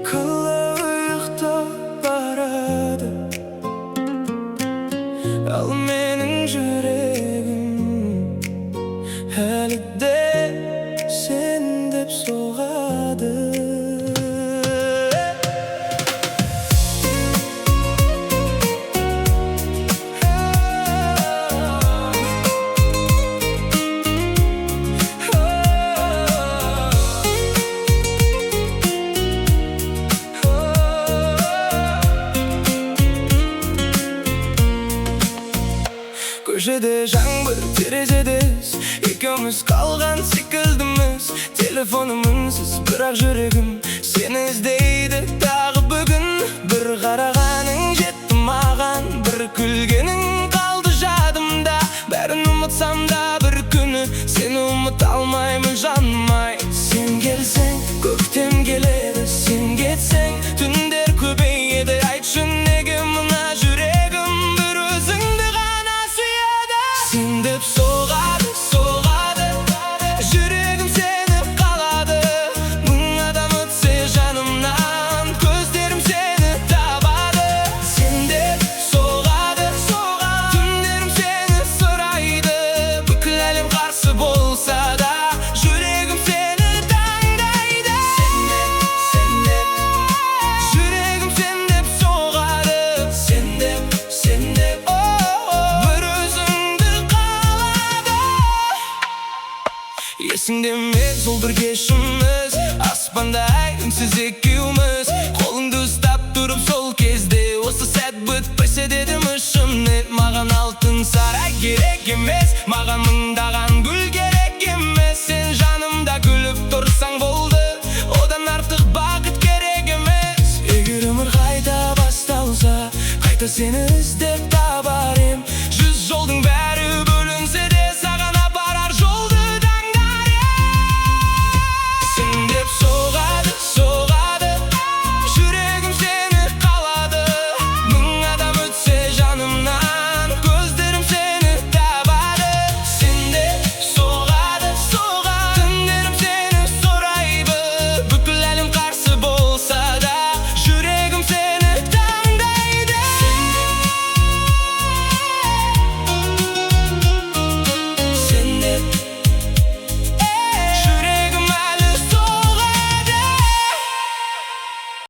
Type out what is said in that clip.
Kılıkta barады Al menin yüreğim Hali de sen dep soğadı Köşede жаңбыр, терезедес Екеуміз қалған секілдіміз Телефоным үнсіз, бірақ жүрегім Сені іздейді тағы бүгін Бір қарағаның жетті маған Бір күлгенің қалды жадымда Бәрін ұмытсам да бір күні Сені ұмыта алмаймын жаным ай Сен келсең, көктем келеді Сен кетсең, түндер көбейеді Айтшы неге мына жүрегім бір өзіңді ғана сүйеді Сен деп соғады, соғады Жүрегім сені қалады Мың адам өтсе жанымнан Көздерім сені табады Сен деп соғады, соғады Түндерім сені сұрайды Бүкіл әлем қарсы болса да Жүрегім сені таңдайды Сен деп Жүрегім сен деп соғады Сен деп Бір өзіңді қалады Есіңде ме сол бір кешіміз Аспанда ай үнсіз екеуміз Қолыңды ұстап тұрып сол кезде Осы сәт бітпесе дедім ішімнен Маған алтын сарай керек емес Маған мыңдаған